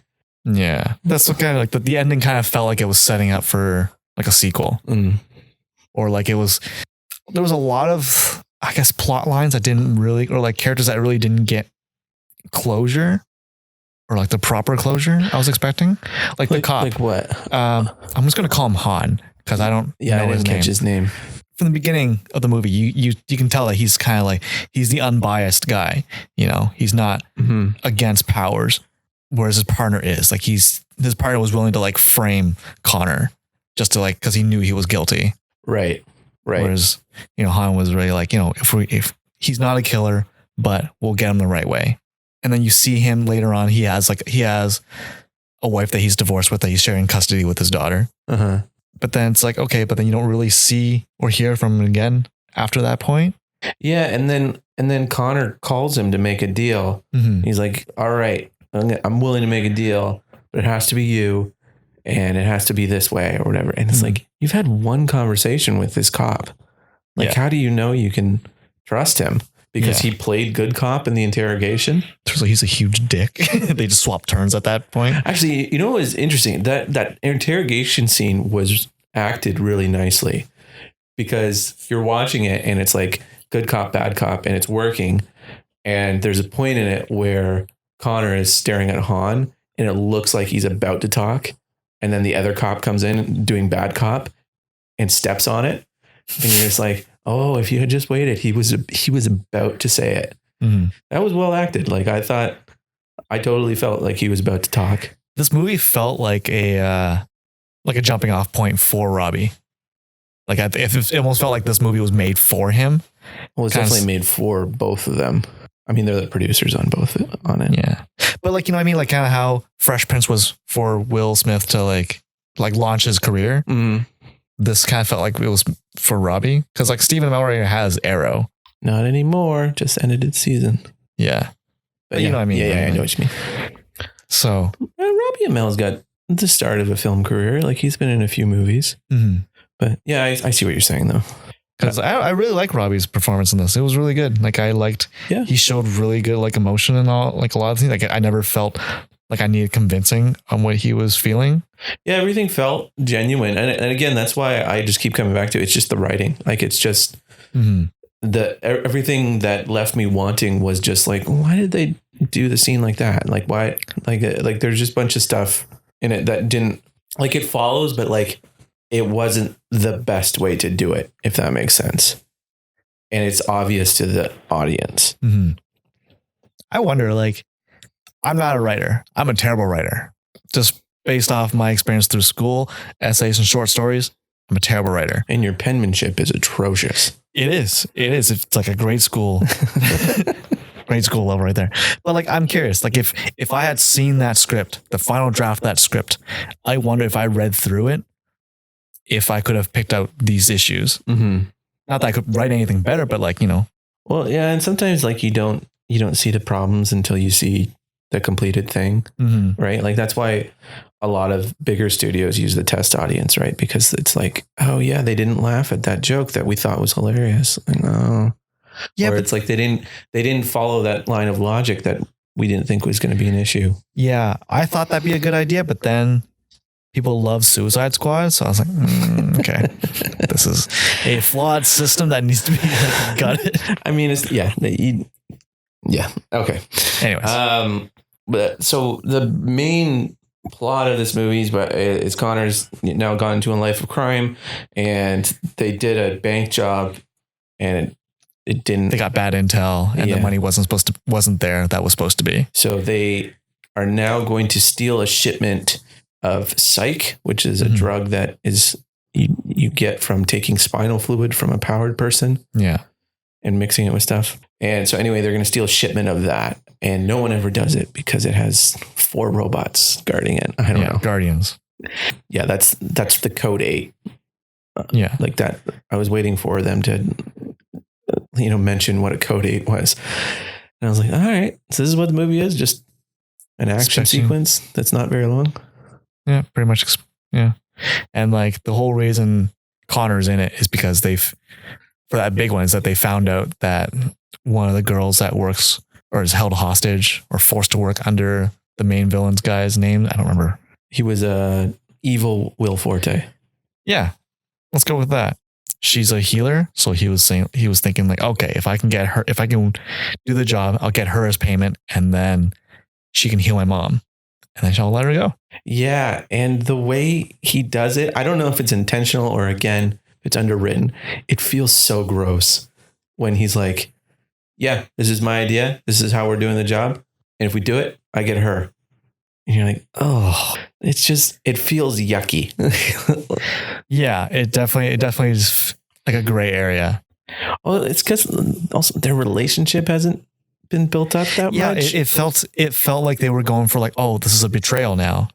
Yeah. That's what kind of like the ending kind of felt like it was setting up for like a sequel. Or like there was a lot of, I guess, plot lines that didn't really, or like characters that really didn't get closure, or like the proper closure I was expecting. Like the cop. Like what? I'm just going to call him Han because I don't know his name. From the beginning of the movie, you can tell that he's kind of like, he's the unbiased guy. You know, he's not against powers, whereas his partner is. Like his partner was willing to like frame Connor just to like, because he knew he was guilty. Right. Whereas, you know, Han was really like, you know, if he's not a killer, but we'll get him the right way. And then you see him later on. He has a wife that he's divorced with, that he's sharing custody with his daughter. But then it's like, okay, but then you don't really see or hear from him again after that point. Yeah. And then Connor calls him to make a deal. He's like, all right, I'm willing to make a deal, but it has to be you and it has to be this way or whatever. And it's like, you've had one conversation with this cop. Like, how do you know you can trust him? Because he played good cop in the interrogation. So he's a huge dick. They just swap turns at that point. Actually, you know what was interesting? That interrogation scene was acted really nicely, because you're watching it and it's like good cop, bad cop, and it's working. And there's a point in it where Connor is staring at Han and it looks like he's about to talk. And then the other cop comes in doing bad cop and steps on it. And you're just like, oh, if you had just waited, he was about to say it. That was well acted. Like I totally felt like he was about to talk. This movie felt like a jumping off point for Robbie. Like it almost felt like this movie was made for him. Well, it's definitely made for both of them. I mean, they're the producers on it. Yeah. But like, you know what I mean? Like kind of how Fresh Prince was for Will Smith to like launch his career. This kind of felt like it was for Robbie, because like Stephen already has Arrow. Not anymore. Just ended its season. Yeah. But you know what I mean? Yeah, I know what you mean. So Robbie Amell's got the start of a film career. Like he's been in a few movies. But yeah, I see what you're saying though. Because I really like Robbie's performance in this. It was really good. Like I liked, he showed really good like emotion and all, like a lot of things. Like I never felt like I needed convincing on what he was feeling. Yeah, everything felt genuine. And again, that's why I just keep coming back to it. It's just the writing. Like it's just everything that left me wanting was just like, why did they do the scene like that? Like why, like there's just a bunch of stuff in it that didn't, like it follows, but like it wasn't the best way to do it, if that makes sense. And it's obvious to the audience. I wonder, like, I'm not a writer. I'm a terrible writer. Just based off my experience through school, essays and short stories, I'm a terrible writer. And your penmanship is atrocious. It is. It's like a grade school, grade school level right there. But like, I'm curious, like if I had seen that script, the final draft of that script, I wonder if I read through it, if I could have picked out these issues. Not that I could write anything better, but like, you know. Well, yeah. And sometimes like you don't you don't see the problems until you see the completed thing, right? Like that's why a lot of bigger studios use the test audience, right? Because it's like, oh yeah, they didn't laugh at that joke that we thought was hilarious. No. Yeah, or it's like they didn't follow that line of logic that we didn't think was going to be an issue. Yeah, I thought that'd be a good idea, but then people love Suicide Squad, so I was like, okay, this is a flawed system that needs to be gutted. I mean, it's okay. Anyways, but so the main plot of this movie is Connor's now gone into a life of crime, and they did a bank job, and it didn't. They got bad intel, and the money wasn't there that was supposed to be. So they are now going to steal a shipment of psych, which is a drug that is you get from taking spinal fluid from a powered person. Yeah. And mixing it with stuff. And so anyway, they're going to steal a shipment of that. And no one ever does it because it has 4 robots guarding it. I don't know. Guardians. Yeah, that's the code 8. Like that. I was waiting for them to, mention what a code 8 was. And I was like, all right, so this is what the movie is. Just an action sequence that's not very long. Yeah, pretty much. Yeah. And like the whole reason Connor's in it is because for that big one is that they found out that one of the girls that works or is held hostage or forced to work under the main villain's guy's name. I don't remember. He was a evil Will Forte. Yeah. Let's go with that. She's a healer. So he was thinking like, okay, if I can do the job, I'll get her as payment and then she can heal my mom and then I'll let her go. Yeah. And the way he does it, I don't know if it's intentional or again, it's underwritten. It feels so gross when he's like, yeah, this is my idea. This is how we're doing the job. And if we do it, I get her. And you're like, oh, it feels yucky. Yeah, it definitely is like a gray area. Well, it's because also their relationship hasn't been built up that much. Yeah, it felt like they were going for like, oh, this is a betrayal now.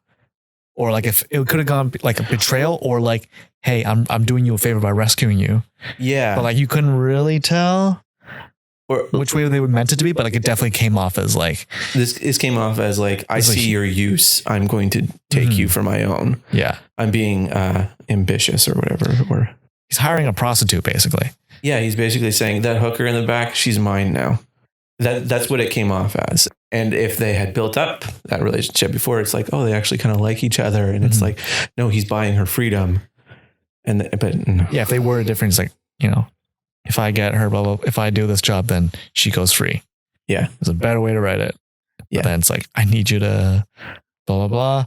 Or like if it could have gone like a betrayal or like, hey, I'm doing you a favor by rescuing you. Yeah. But like you couldn't really tell or which way they were meant it to be, but like it definitely came off as like this came off as like I see your use. I'm going to take you for my own. Yeah. I'm being ambitious or whatever. Or he's hiring a prostitute basically. Yeah, he's basically saying that hooker in the back, she's mine now. That's what it came off as. And if they had built up that relationship before, it's like, oh, they actually kind of like each other. And it's like, no, he's buying her freedom. But no. Yeah, if they were different, it's like, if I get her, blah, blah, if I do this job, then she goes free. Yeah. There's a better way to write it. Yeah. But then it's like, I need you to blah, blah, blah.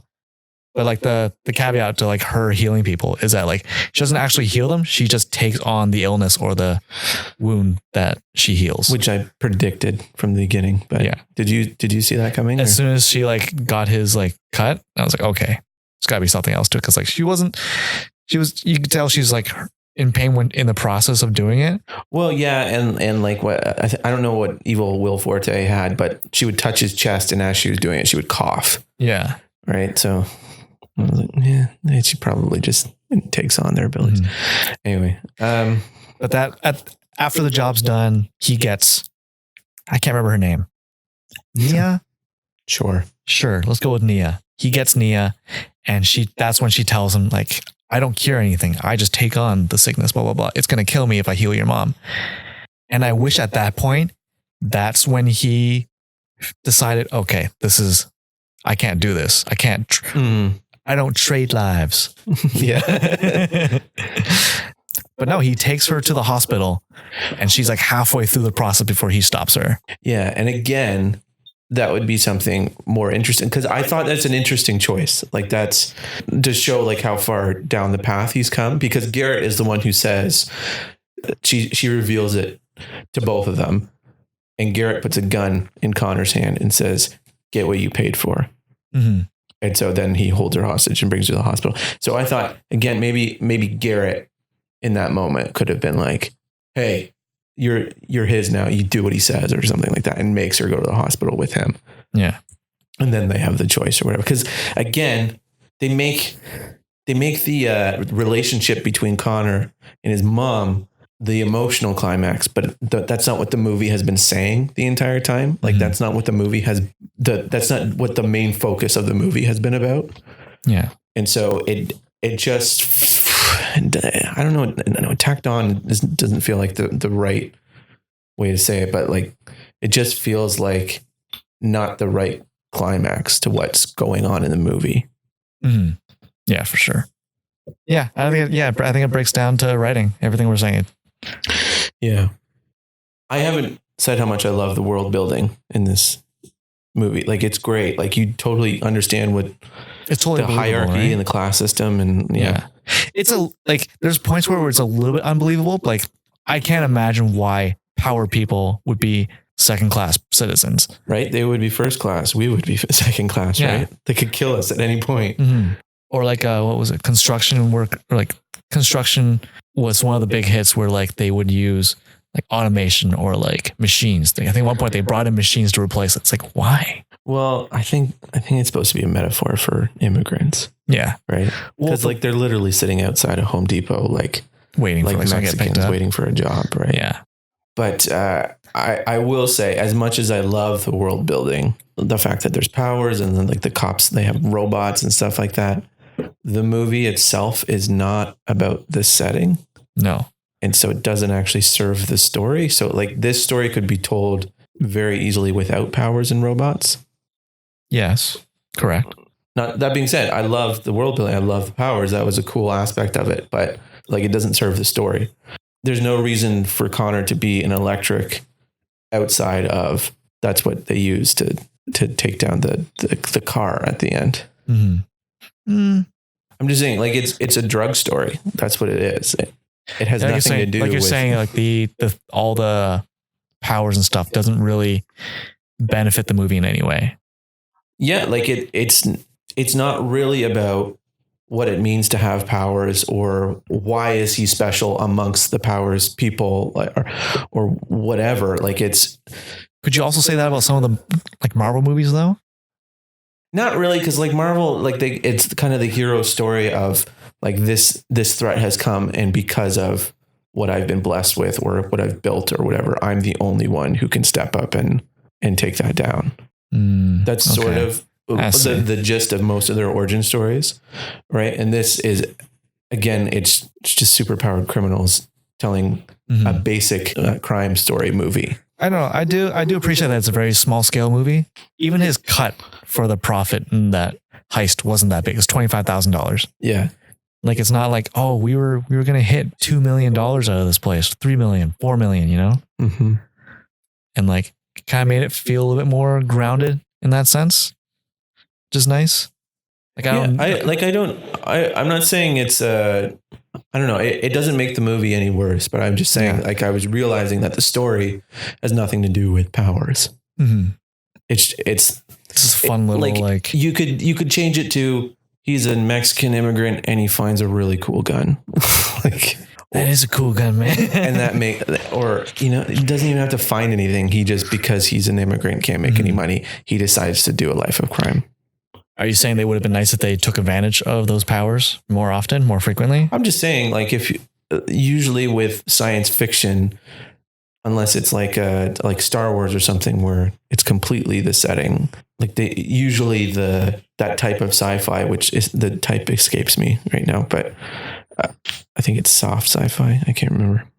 But like the caveat to like her healing people is that like she doesn't actually heal them. She just takes on the illness or the wound that she heals. Which I predicted from the beginning. But yeah. Did you see that coming? As soon as she like got his like cut, I was like, okay, there's gotta be something else to it. Cause like you could tell she's like in pain when in the process of doing it. Well, yeah. And like what, I don't know what evil Will Forte had, but she would touch his chest and as she was doing it, she would cough. Yeah. Right. So I was like, yeah, she probably just takes on their abilities. Anyway. But after the job's done, he gets, I can't remember her name. Nia? Sure. Let's go with Nia. He gets Nia and that's when she tells him like, I don't cure anything. I just take on the sickness, blah, blah, blah. It's going to kill me if I heal your mom. And I wish at that point, that's when he decided, okay, I can't do this. I can't. I don't trade lives. Yeah. But no, he takes her to the hospital and she's like halfway through the process before he stops her. Yeah. And again, that would be something more interesting because I thought that's an interesting choice. Like that's to show like how far down the path he's come because Garrett is the one who says she reveals it to both of them. And Garrett puts a gun in Connor's hand and says, get what you paid for. Mm-hmm. And so then he holds her hostage and brings her to the hospital. So I thought, again, maybe Garrett in that moment could have been like, hey, you're his now. You do what he says or something like that and makes her go to the hospital with him. Yeah. And then they have the choice or whatever. Because again, they make the relationship between Connor and his mom the emotional climax, but that's not what the movie has been saying the entire time. Like that's not what the movie that's not what the main focus of the movie has been about. Yeah. And so it just, I don't know, tacked on doesn't feel like the right way to say it, but like, it just feels like not the right climax to what's going on in the movie. Mm-hmm. Yeah, for sure. Yeah. I think it breaks down to writing, everything we're saying. Yeah. I haven't said how much I love the world building in this movie. Like it's great. Like you totally understand what it's totally the hierarchy, right? And the class system. And yeah. It's there's points where it's a little bit unbelievable. Like I can't imagine why power people would be second class citizens. Right. They would be first class. We would be second class, right? They could kill us at any point. Mm-hmm. Or like, what was it? Construction work, or like construction was one of the big hits where like they would use like automation or like machines. I think at one point they brought in machines to replace it. It's like, why? Well, I think it's supposed to be a metaphor for immigrants. Yeah. Right. Because like they're literally sitting outside of Home Depot, like waiting for Mexicans waiting for a job. Right. Yeah. But I will say, as much as I love the world building, the fact that there's powers and then like the cops, they have robots and stuff like that. The movie itself is not about the setting. No. And so it doesn't actually serve the story. So like this story could be told very easily without powers and robots. Yes, correct. Now, that being said, I love the world building. I love the powers. That was a cool aspect of it, but like it doesn't serve the story. There's no reason for Connor to be an electric outside of that's what they use to take down the car at the end. Mm-hmm. I'm just saying, like it's a drug story. That's what it is. It has nothing to do with. Like you're saying, like the all the powers and stuff doesn't really benefit the movie in any way. Yeah, like it's not really about what it means to have powers or why is he special amongst the powers people or whatever. Like it's. Could you also say that about some of the like Marvel movies though? Not really, because like Marvel, like it's kind of the hero story of like this threat has come, and because of what I've been blessed with or what I've built or whatever, I'm the only one who can step up and take that down. That's sort of the gist of most of their origin stories, right? And this is, again, it's just superpowered criminals telling a basic crime story movie. I don't know. I do appreciate that it's a very small scale movie. Even his cut for the profit in that heist wasn't that big. It was $25,000. Yeah. Like, it's not like, oh, we were going to hit $2 million out of this place, 3 million, 4 million, you know? Mm-hmm. And like, kind of made it feel a little bit more grounded in that sense. Just nice. Like, I'm not saying it's I don't know. It doesn't make the movie any worse, but I'm just saying, like, I was realizing that the story has nothing to do with powers. Mm-hmm. It's just a fun little, like you could change it to he's a Mexican immigrant and he finds a really cool gun. Like that is a cool gun, man. And it doesn't even have to find anything. He just, because he's an immigrant, can't make any money. He decides to do a life of crime. Are you saying they would have been nice if they took advantage of those powers more often, more frequently? I'm just saying, like, usually with science fiction, unless it's like Star Wars or something where it's completely the setting, like that type of sci-fi, which is the type escapes me right now, but I think it's soft sci-fi. I can't remember.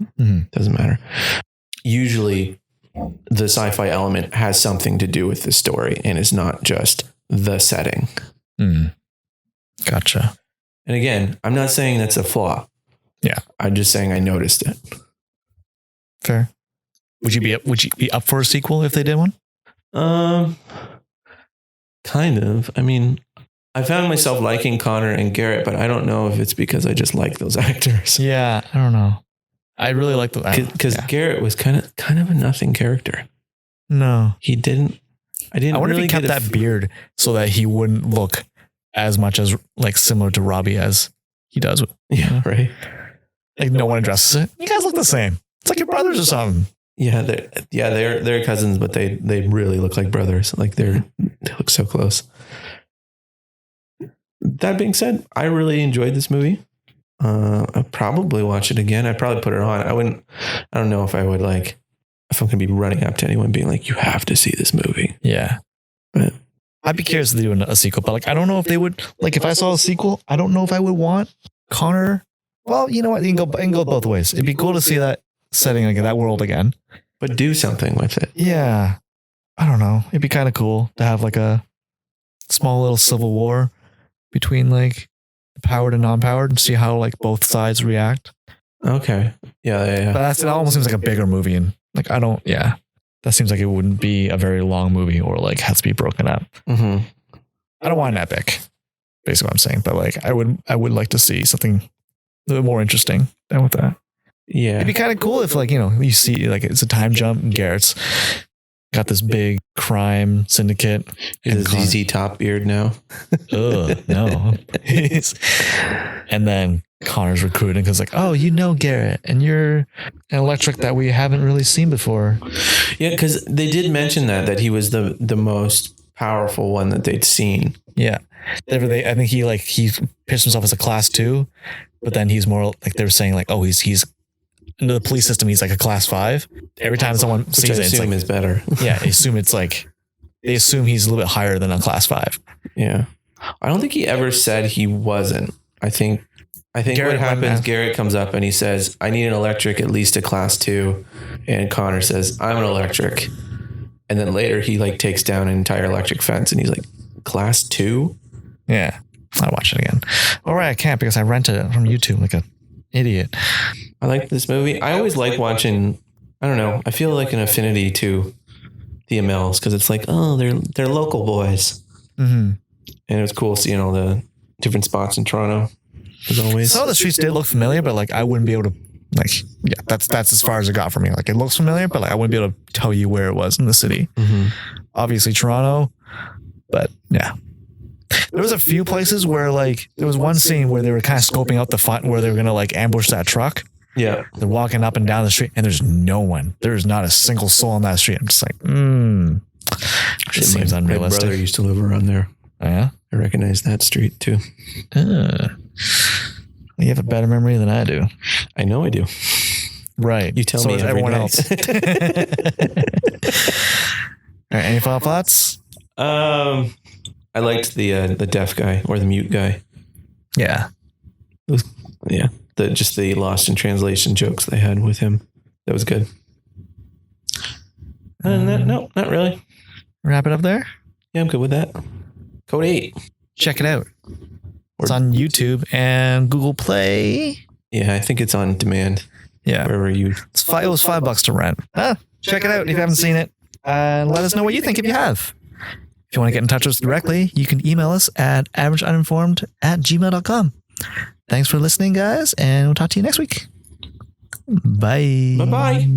Doesn't matter. Usually the sci-fi element has something to do with the story and it's not just the setting. Gotcha. And again, I'm not saying that's a flaw. Yeah. I'm just saying I noticed it. Fair. Would you be up for a sequel if they did one? Kind of. I mean, I found myself liking Connor and Garrett, but I don't know if it's because I just like those actors. Yeah, I don't know. I really like the because Garrett was kind of a nothing character. No, he didn't. I wonder if he kept that beard so that he wouldn't look as much as like similar to Robbie as he does. Yeah, right. Like no one addresses it. You guys look the same. It's like your brothers or something. Yeah, they're cousins, but they really look like brothers. Like they look so close. That being said, I really enjoyed this movie. I'd probably watch it again. I'd probably put it on. I don't know if I would like, if I'm going to be running up to anyone being like, you have to see this movie. Yeah. But I'd be curious to do a sequel, but like, I don't know if they would, like, if I saw a sequel, I don't know if I would want Connor. Well, you know what? You can go both ways. It'd be cool to see that setting, like that world again. But do something with it. Yeah. I don't know. It'd be kind of cool to have like a small little civil war between like powered and non-powered and see how like both sides react. Okay. Yeah. But that almost seems like a bigger movie. And like, that seems like it wouldn't be a very long movie or like has to be broken up. Mm-hmm. I don't want an epic, basically what I'm saying, but like, I would like to see something a little more interesting than with that. Yeah. It'd be kind of cool if like, you know, you see like it's a time jump and Garrett's got this big crime syndicate. Is a ZZ Top beard now? Ugh, no. And then Connor's recruiting because like, oh, you know Garrett and you're an electric that we haven't really seen before. Yeah, because they did mention that he was the most powerful one that they'd seen. Yeah. I think he pitched himself as a class 2, but then he's more like they were saying like, oh, he's into the police system, he's like a class 5. Every time someone sees it, it's like, is better. Yeah, they assume he's a little bit higher than a class 5. Yeah. I don't think he ever said he wasn't. I think Garrett, what happens, Garrett comes up and he says, I need an electric, at least a class 2. And Connor says, I'm an electric. And then later he like takes down an entire electric fence and he's like, class 2? Yeah. I'll watch it again. All right, I can't because I rented it from YouTube like an idiot. I like this movie. I always like watching, I don't know, I feel like an affinity to the Amells because it's like, oh, they're local boys. Mm-hmm. And it was cool seeing all the different spots in Toronto, as always. Some of the streets did look familiar, but like I wouldn't be able to, like, yeah, that's as far as it got for me. Like it looks familiar, but like I wouldn't be able to tell you where it was in the city. Mm-hmm. Obviously Toronto, but yeah. There was a few places where like there was one scene where they were kind of scoping out the front where they were gonna like ambush that truck. Yeah. They're walking up and down the street and there's no one. There's not a single soul on that street. I'm just like, it seems unrealistic. My brother used to live around there. Oh, yeah? I recognize that street too. You have a better memory than I do. I know I do. Right. You tell me everyone day. else. All right, any final thoughts? I liked the deaf guy or the mute guy. Yeah. Just the lost in translation jokes they had with him. That was good. Other than that, no, not really. Wrap it up there? Yeah, I'm good with that. Code 8. Check it out. It's on YouTube and Google Play. Yeah, I think it's on demand. Yeah. Wherever you... It was $5 to rent. Check it out if you haven't seen it. And let us know what you think if you have. If you want to get in touch with us directly, you can email us at averageuninformed@gmail.com. Thanks for listening, guys, and we'll talk to you next week. Bye. Bye-bye.